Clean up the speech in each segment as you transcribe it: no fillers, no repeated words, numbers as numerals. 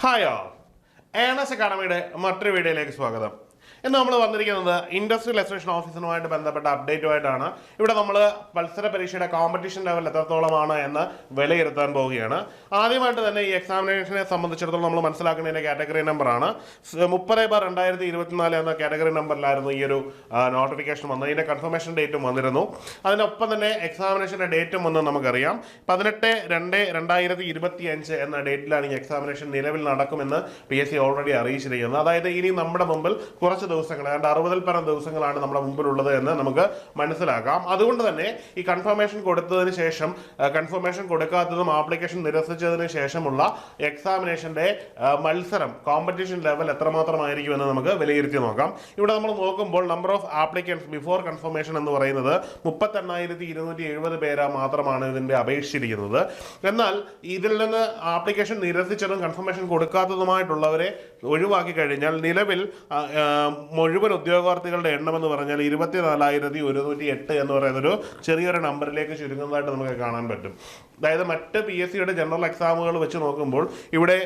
Hi all, earnest അക്കാഡമിയുടെ മറ്റൊരു വീഡിയോയിലേക്ക് സ്വാഗതം. ഇന്ന് നമ്മൾ വന്നിരിക്കുന്നത് ഇൻഡസ്ട്രിയൽ അസോസിയേഷൻ ഓഫീസറുമായിട്ട് ബന്ധപ്പെട്ട അപ്ഡേറ്റുമായിട്ടാണ്. ഇവിടെ നമ്മൾ മത്സര പരീക്ഷയുടെ കോമ്പറ്റീഷൻ ലെവൽ എത്രത്തോളമാണ് എന്ന് വിലയിരുത്താൻ പോവുകയാണ്. ആദ്യമായിട്ട് തന്നെ ഈ എക്സാമിനേഷനെ സംബന്ധിച്ചിടത്തോളം നമ്മൾ മനസ്സിലാക്കുന്നതിൻ്റെ കാറ്റഗറി നമ്പറാണ് 30/2024 എന്ന കാറ്റഗറി നമ്പറിലായിരുന്നു ഈ ഒരു നോട്ടിഫിക്കേഷൻ വന്നത്. ഇതിൻ്റെ കൺഫർമേഷൻ ഡേറ്റും വന്നിരുന്നു. അതിനൊപ്പം തന്നെ എക്സാമിനേഷൻ്റെ ഡേറ്റും വന്ന് നമുക്കറിയാം 18/2/2025 എന്ന ഡേറ്റിലാണ് ഈ എക്സാമിനേഷൻ നിലവിൽ നടക്കുമെന്ന് PSC ഓൾറെഡി അറിയിച്ചിരിക്കുന്നത്. അതായത് ഇനി നമ്മുടെ മുമ്പിൽ കുറച്ച് ദിവസങ്ങൾ, 60-ൽ പരം ദിവസങ്ങളാണ് നമ്മുടെ മുമ്പിലുള്ളത് എന്ന് നമുക്ക് മനസ്സിലാക്കാം. അതുകൊണ്ട് തന്നെ ഈ കൺഫർമേഷൻ കൊടുത്തതിന് ശേഷം, കൺഫർമേഷൻ കൊടുക്കാത്തതും ആപ്ലിക്കേഷൻ നിരസിച്ചതിന് ശേഷമുള്ള എക്സാമിനേഷന്റെ മത്സരം, കോമ്പറ്റീഷൻ ലെവൽ എത്രമാത്രമായിരിക്കും എന്ന് നമുക്ക് വിലയിരുത്തി നോക്കാം. ഇവിടെ നമ്മൾ നോക്കുമ്പോൾ number of applicants before confirmation എന്ന് പറയുന്നത് 38,270 പേര് മാത്രമാണ് ഇതിന്റെ അപേക്ഷിച്ചിരിക്കുന്നത്. എന്നാൽ ഇതിൽ നിന്ന് ആപ്ലിക്കേഷൻ നിരസിച്ചതും കൺഫർമേഷൻ കൊടുക്കാത്തതുമായിട്ടുള്ളവരെ ഒഴിവാക്കി കഴിഞ്ഞാൽ നിലവിൽ മുഴുവൻ ഉദ്യോഗാർത്ഥികളുടെ എണ്ണം എന്ന് പറഞ്ഞാൽ 24,108 എന്ന് പറയുന്നൊരു ചെറിയൊരു നമ്പറിലേക്ക് ചുരുങ്ങുന്നതായിട്ട് നമുക്ക് കാണാൻ പറ്റും. അതായത് മറ്റ് PSCയുടെ ജനറൽ എക്സാമുകൾ വെച്ച് നോക്കുമ്പോൾ ഇവിടെ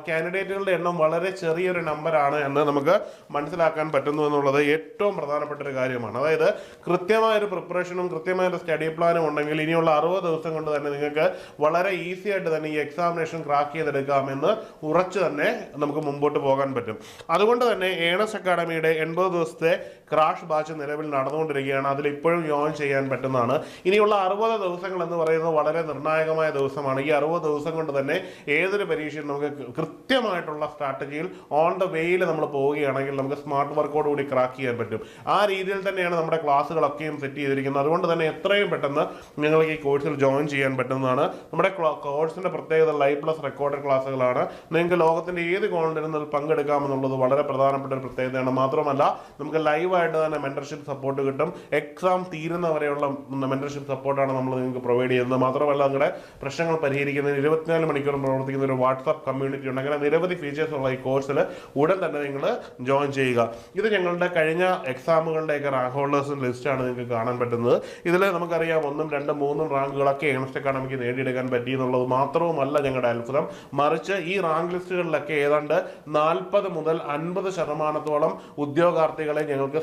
കാൻഡിഡേറ്റുകളുടെ എണ്ണം വളരെ ചെറിയൊരു നമ്പറാണ് എന്ന് നമുക്ക് മനസ്സിലാക്കാൻ പറ്റുന്നു എന്നുള്ളത് ഏറ്റവും പ്രധാനപ്പെട്ട ഒരു കാര്യമാണ്. അതായത് കൃത്യമായൊരു പ്രിപ്പറേഷനും കൃത്യമായൊരു സ്റ്റഡി പ്ലാനും ഉണ്ടെങ്കിൽ ഇനിയുള്ള 60 ദിവസം കൊണ്ട് തന്നെ നിങ്ങൾക്ക് വളരെ ഈസി ആയിട്ട് തന്നെ ഈ എക്സാമിനേഷൻ ക്രാക്ക് ചെയ്തെടുക്കാമെന്ന് ഉറച്ചു തന്നെ നമുക്ക് മുമ്പോട്ട് പോകാൻ പറ്റും. അതുകൊണ്ട് തന്നെ ഏണസ് അക്കാഡമിയുടെ 80 ദിവസത്തെ ക്രാഷ് ബാച്ച് നിലവിൽ നടന്നുകൊണ്ടിരിക്കുകയാണ്. അതിൽ ഇപ്പോഴും ജോയിൻ ചെയ്യാൻ പറ്റുന്നതാണ്. ഇനിയുള്ള 60 ദിവസങ്ങൾ എന്ന് പറയുന്നത് വളരെ നിർണായകമായ ദിവസമാണ്. ഈ 60 ദിവസം കൊണ്ട് തന്നെ ഏതൊരു പരീക്ഷയും നമുക്ക് കൃത്യമായിട്ടുള്ള സ്ട്രാറ്റജിയിൽ ഓൺ ദ വേയിൽ നമ്മൾ പോവുകയാണെങ്കിൽ നമുക്ക് സ്മാർട്ട് വർക്കോട് കൂടി ക്രാക്ക് ചെയ്യാൻ പറ്റും. ആ രീതിയിൽ തന്നെയാണ് നമ്മുടെ ക്ലാസ്സുകളൊക്കെയും സെറ്റ് ചെയ്തിരിക്കുന്നത്. അതുകൊണ്ട് തന്നെ എത്രയും പെട്ടെന്ന് നിങ്ങൾക്ക് ഈ കോഴ്സിൽ ജോയിൻ ചെയ്യാൻ പറ്റുന്നതാണ്. നമ്മുടെ കോഴ്സിന്റെ പ്രത്യേകത ലൈവ്+ റെക്കോർഡഡ് ക്ലാസ്സുകളാണ്. നിങ്ങൾക്ക് ലോകത്തിന്റെ ഏത് കോണിൽ പങ്കെടുക്കാമെന്നുള്ളത് വളരെ പ്രധാനപ്പെട്ട ഒരു പ്രത്യേകതയാണ്. മാത്രമല്ല നമുക്ക് ലൈവായിട്ട് തന്നെ മെന്റർഷിപ്പ് സപ്പോർട്ട് കിട്ടും. എക്സാം തീരുന്നവരെയുള്ള മെന്റർഷിപ്പ് സപ്പോർട്ടാണ് നമ്മൾ നിങ്ങൾക്ക് പ്രൊവൈഡ് ചെയ്യുന്നത്. മാത്രമല്ല നിങ്ങളുടെ പ്രശ്നങ്ങൾ പരിഹരിക്കുന്നതിന് 24 മണിക്കൂറും പ്രവർത്തിക്കുന്ന ഒരു വാട്സാപ്പ് കമ്മ്യൂണിറ്റി ഉണ്ട്. അങ്ങനെ നിരവധി ഫീച്ചേഴ്സ് ഉള്ള ഈ കോഴ്സിൽ ഉടൻ തന്നെ നിങ്ങൾ ജോയിൻ ചെയ്യുക. ഇത് ഞങ്ങളുടെ കഴിഞ്ഞ എക്സാമുകളുടെയൊക്കെ റാങ്ക് ഹോൾഡേഴ്സിൻ്റെ ലിസ്റ്റാണ് നിങ്ങൾക്ക് കാണാൻ പറ്റുന്നത്. ഇതിൽ നമുക്കറിയാം 1, 2, 3 റാങ്കുകളൊക്കെ ഏണസ്റ്റ് അക്കാഡമിക്ക് നേടിയെടുക്കാൻ പറ്റി എന്നുള്ളത് മാത്രവുമല്ല ഞങ്ങളുടെ അത്ഭുതം. മറിച്ച് ഈ റാങ്ക് ലിസ്റ്റുകളിലൊക്കെ ഏതാണ്ട് 40 മുതൽ 50% ഉദ്യോഗാർത്ഥികളെ ഞങ്ങൾക്ക്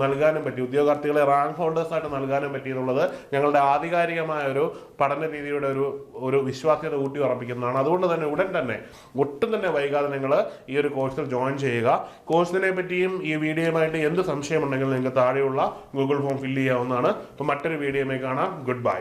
നൽകാനും പറ്റി, ഉദ്യോഗാർത്ഥികളെ റാങ്ക് ഹോൾഡേഴ്സായിട്ട് നൽകാനും പറ്റി എന്നുള്ളത് ഞങ്ങളുടെ ആധികാരികമായ ഒരു പഠന രീതിയുടെ ഒരു വിശ്വാസ്യത ഊട്ടി ഉറപ്പിക്കുന്നതാണ്. അതുകൊണ്ട് തന്നെ ഉടൻ തന്നെ ഒട്ടും തന്നെ വൈകാതെ നിങ്ങൾ ഈ ഒരു കോഴ്സിൽ ജോയിൻ ചെയ്യുക. കോഴ്സിനെ പറ്റിയും ഈ വീഡിയോയുമായിട്ട് എന്ത് സംശയമുണ്ടെങ്കിലും നിങ്ങൾക്ക് താഴെയുള്ള ഗൂഗിൾ ഫോം ഫില്ല് ചെയ്യാവുന്നതാണ്. അപ്പോൾ മറ്റൊരു വീഡിയോയുമായി കാണാം. Good bye.